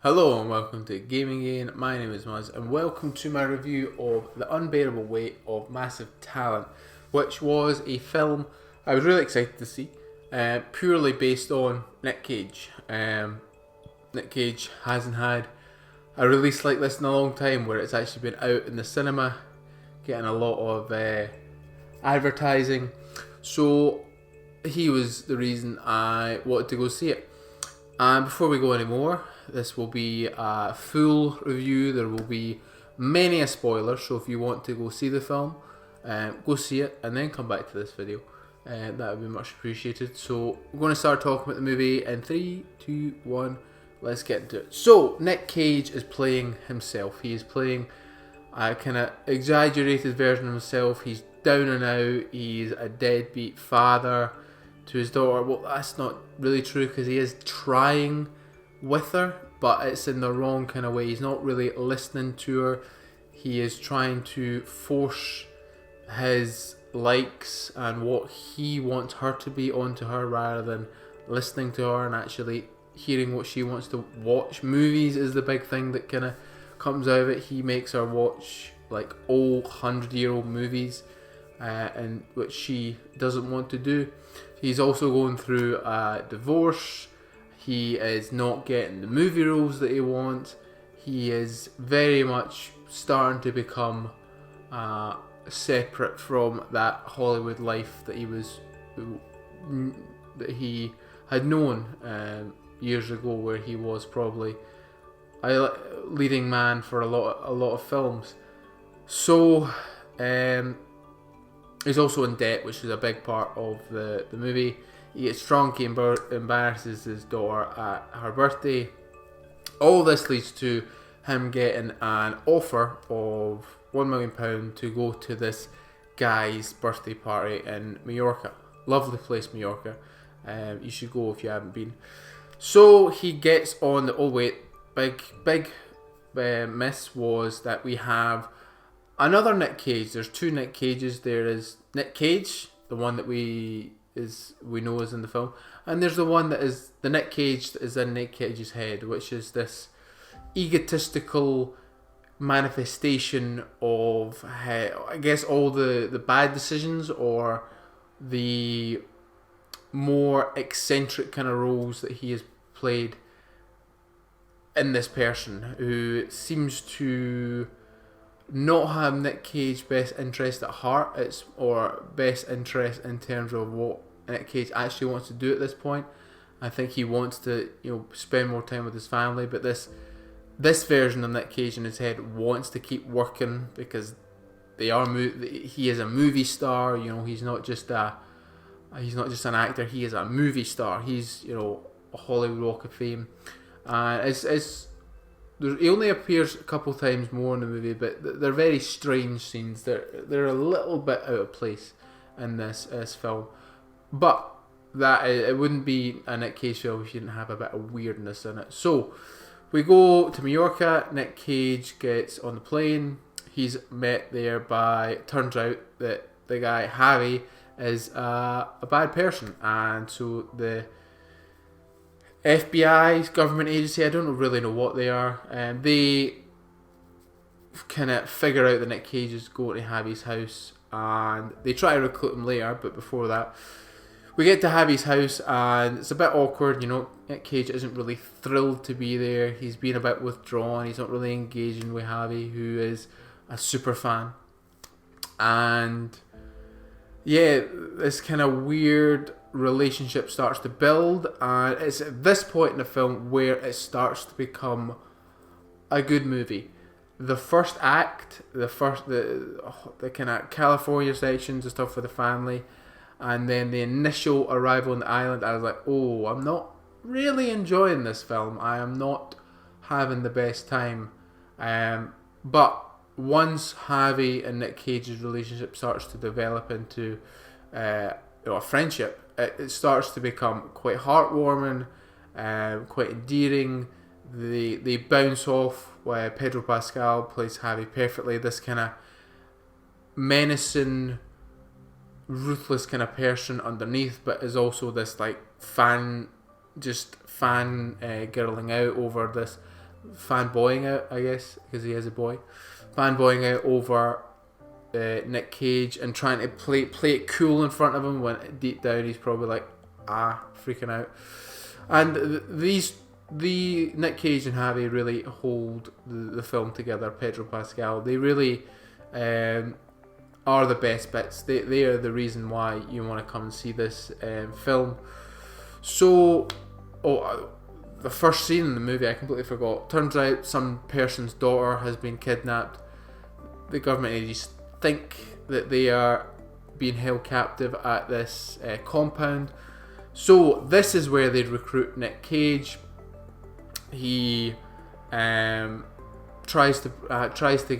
Hello and welcome to Gaming Gain. My name is Muzz and welcome to my review of The Unbearable Weight of Massive Talent, which was a film I was really excited to see, purely based on Nic Cage. Nic Cage hasn't had a release like this in a long time where it's actually been out in the cinema, getting a lot of advertising. So he was the reason I wanted to go see it. And before we go any more, this will be a full review. There will be many a spoiler, so if you want to go see the film, go see it and then come back to this video. That would be much appreciated. So we're going to start talking about the movie in 3, 2, 1. Let's get into it. So Nic Cage is playing himself. He is playing a kind of exaggerated version of himself. He's down and out. He's a deadbeat father to his daughter. Well, that's not really true because he is trying with her, but it's in the wrong kind of way. He's not really listening to her. He is trying to force his likes and what he wants her to be onto her rather than listening to her and actually hearing what she wants to watch. Movies is the big thing that kind of comes out of it. He makes her watch like old 100-year-old movies, and which she doesn't want to do. He's also going through a divorce. He is not getting the movie roles that he wants. He is very much starting to become separate from that Hollywood life that he had known years ago, where he was probably a leading man for a lot of films. So he's also in debt, which is a big part of the movie. He gets drunk, he embarrasses his daughter at her birthday. All this leads to him getting an offer of £1 million to go to this guy's birthday party in Mallorca. Lovely place, Mallorca. You should go if you haven't been. So he gets on the... Oh wait, big miss was that we have another Nic Cage. There's two Nic Cages. There is Nic Cage, the one that we know is in the film, and there's the one that is the Nic Cage that is in Nic Cage's head, which is this egotistical manifestation of, I guess, all the bad decisions or the more eccentric kind of roles that he has played in this person, who seems to not have Nic Cage's best interest at heart, or best interest in terms of what Nic Cage actually wants to do at this point. I think he wants to, spend more time with his family, but this version of Nic Cage in his head wants to keep working because he is a movie star. He's not just an actor. He is a movie star. He's a Hollywood Walk of Fame, and he only appears a couple times more in the movie, but they're very strange scenes. They're a little bit out of place in this film, but that it wouldn't be a Nic Cage film if you didn't have a bit of weirdness in it. So we go to Mallorca. Nic Cage gets on the plane. He's met there by... Turns out that the guy Harry is a bad person, and so the FBI, government agency, I don't really know what they are, and they kind of figure out that Nic Cage is going to Javi's house, and they try to recruit him later, but before that, we get to Javi's house, and it's a bit awkward. Nic Cage isn't really thrilled to be there. He's been a bit withdrawn. He's not really engaging with Javi, who is a super fan, and yeah, this kind of weird relationship starts to build, and it's at this point in the film where it starts to become a good movie. The first act, the kind of California sections and stuff for the family, and then the initial arrival on the island, I was like, oh, I'm not really enjoying this film. I am not having the best time. But once Javi and Nic Cage's relationship starts to develop into a friendship, it starts to become quite heartwarming, quite endearing. They bounce off. Where Pedro Pascal plays Javi perfectly. This kind of menacing, ruthless kind of person underneath, but is also this like fan girling out over this fanboying out, I guess, because he is a boy, fanboying out over Nic Cage and trying to play it cool in front of him when deep down he's probably like freaking out. And the Nic Cage and Harvey really hold the film together. Pedro Pascal, they really are the best bits. They are the reason why you want to come and see this film. So, the first scene in the movie I completely forgot. Turns out some person's daughter has been kidnapped. The government agents think that they are being held captive at this compound. So this is where they recruit Nic Cage. He tries to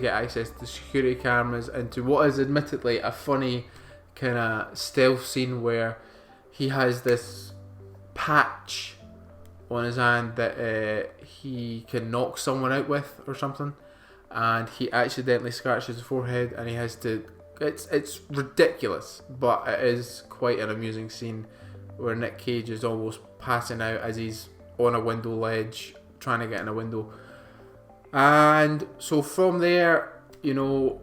get access to security cameras into what is admittedly a funny kind of stealth scene where he has this patch on his hand that he can knock someone out with or something, and he accidentally scratches his forehead and he has to. It's ridiculous, but it is quite an amusing scene where Nic Cage is almost passing out as he's on a window ledge trying to get in a window. And so from there, we're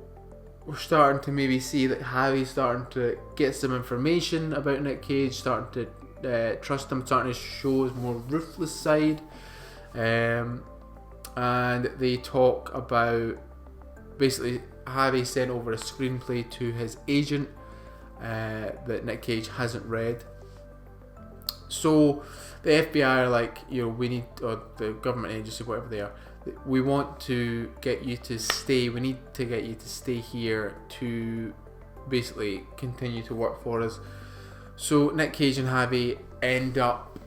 starting to maybe see that Harry's starting to get some information about Nic Cage, starting to trust him, starting to show his more ruthless side. And they talk about, basically, Harry sent over a screenplay to his agent that Nic Cage hasn't read. So the FBI are like, we need, or the government agency, whatever they are, we want to get you to stay. We need to get you to stay here to basically continue to work for us. So Nic Cage and Harvey end up.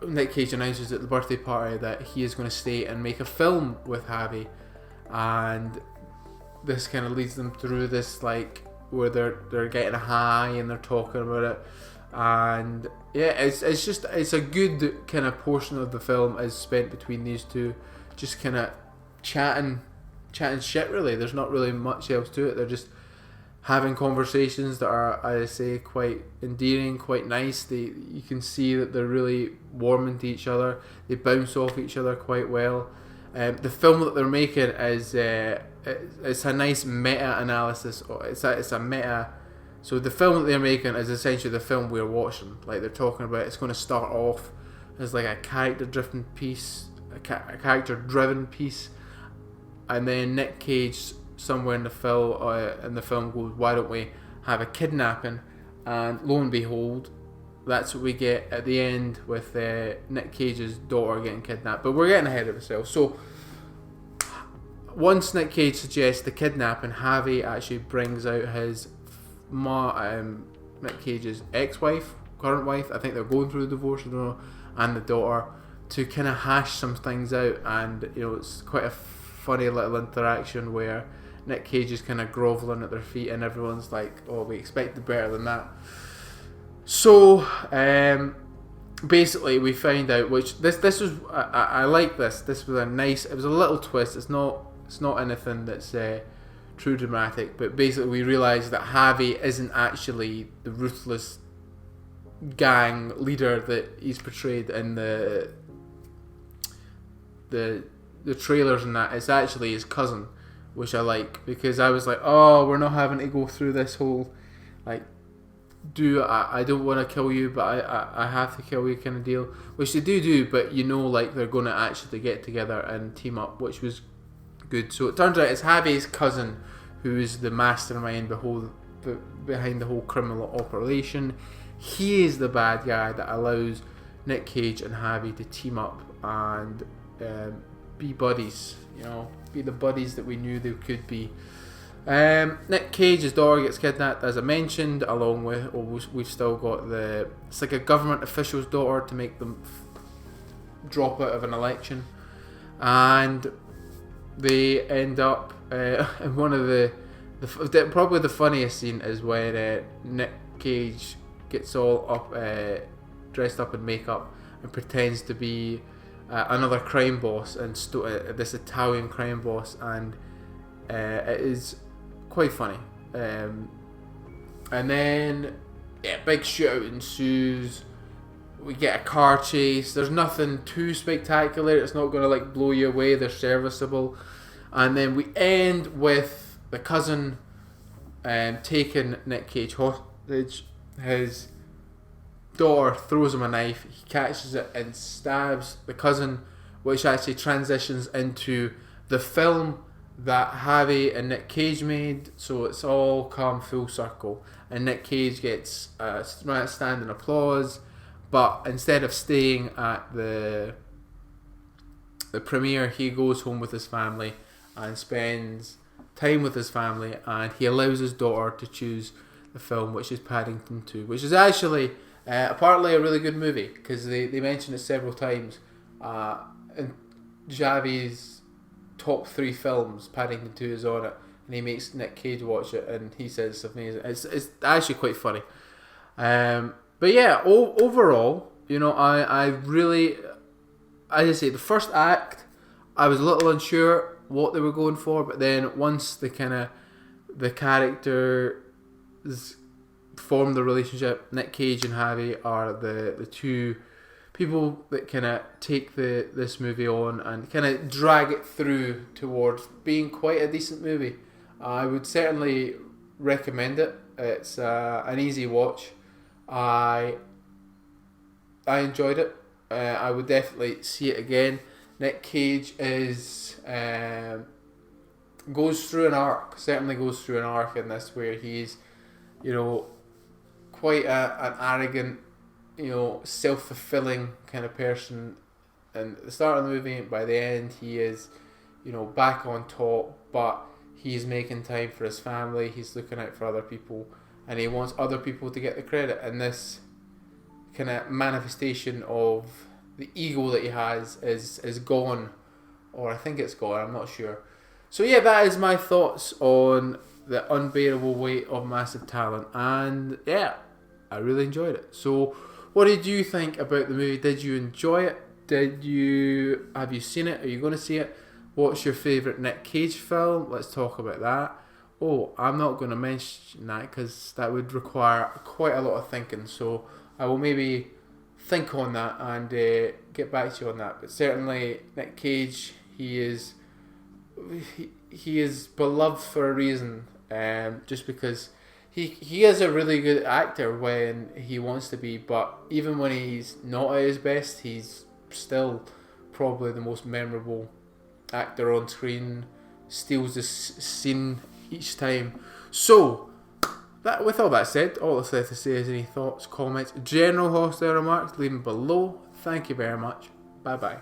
Nic Cage announces at the birthday party that he is going to stay and make a film with Harvey, and this kind of leads them through this where they're getting a high and they're talking about it. And yeah, it's a good kind of portion of the film is spent between these two, just kind of chatting shit. Really, there's not really much else to it. They're just having conversations that are, I say, quite endearing, quite nice. You can see that they're really warming to each other. They bounce off each other quite well. The film that they're making is it's a nice meta analysis. It's a meta. So the film that they're making is essentially the film we're watching. Like they're talking about, it's going to start off as like a character-driven piece, a character-driven piece, and then Nic Cage somewhere in the film goes, "Why don't we have a kidnapping?" And lo and behold, that's what we get at the end with Nic Cage's daughter getting kidnapped. But we're getting ahead of ourselves. So once Nic Cage suggests the kidnapping, Harvey actually brings out his Nic Cage's ex-wife, current wife, I think they're going through the divorce, I don't know, and the daughter, to kind of hash some things out. And it's quite a funny little interaction where Nic Cage is kind of groveling at their feet and everyone's like, "Oh, we expected better than that." So basically we find out, which this was, I like this was it was a little twist. It's not anything that's true dramatic, but basically we realise that Harvey isn't actually the ruthless gang leader that he's portrayed in the trailers and that. It's actually his cousin, which I like, because I was like, oh, we're not having to go through this whole I don't want to kill you, but I have to kill you kind of deal, which they do, but they're going to actually get together and team up, which was good. So it turns out it's Harvey's cousin who is the mastermind behind the whole criminal operation. He is the bad guy that allows Nic Cage and Harvey to team up and be buddies, be the buddies that we knew they could be. Nic Cage's daughter gets kidnapped, as I mentioned, along with, we've still got it's like a government official's daughter to make them drop out of an election, and they end up in one of the probably the funniest scene is when Nic Cage gets all up dressed up in makeup and pretends to be another crime boss, and this Italian crime boss, and it is quite funny. And then big shootout ensues. we get a car chase. There's nothing too spectacular. It's not going to like blow you away. They're serviceable. And then we end with the cousin taking Nic Cage hostage. His daughter throws him a knife. He catches it and stabs the cousin, which actually transitions into the film that Harvey and Nic Cage made. So it's all come full circle. And Nic Cage gets standing applause. But instead of staying at the premiere, he goes home with his family and spends time with his family, and he allows his daughter to choose the film, which is Paddington 2, which is actually apparently a really good movie, because they mention it several times. In Javi's top 3 films, Paddington 2 is on it, and he makes Nic Cage watch it, and he says it's amazing. It's actually quite funny. But yeah, overall, you know, I really, as I say, the first act, I was a little unsure what they were going for, but then once the characters form the relationship, Nic Cage and Harvey are the two people that kind of take this movie on and kind of drag it through towards being quite a decent movie. I would certainly recommend it. It's an easy watch. I enjoyed it. I would definitely see it again. Nic Cage goes through an arc. Certainly goes through an arc in this where he's, you know, quite an arrogant, you know, self-fulfilling kind of person. And at the start of the movie, by the end, he is, you know, back on top, but he's making time for his family. He's looking out for other people. And he wants other people to get the credit. And this kind of manifestation of the ego that he has is gone. Or I think it's gone, I'm not sure. So yeah, that is my thoughts on The Unbearable Weight of Massive Talent. And yeah, I really enjoyed it. So what did you think about the movie? Did you enjoy it? Have you seen it? Are you going to see it? What's your favourite Nic Cage film? Let's talk about that. Oh, I'm not going to mention that because that would require quite a lot of thinking. So I will maybe think on that and get back to you on that. But certainly Nic Cage, he is beloved for a reason. Just because he is a really good actor when he wants to be. But even when he's not at his best, he's still probably the most memorable actor on screen. Steals the scene each time. So, with all that said, all that's left to say is any thoughts, comments, general hostile remarks, leave them below. Thank you very much. Bye bye.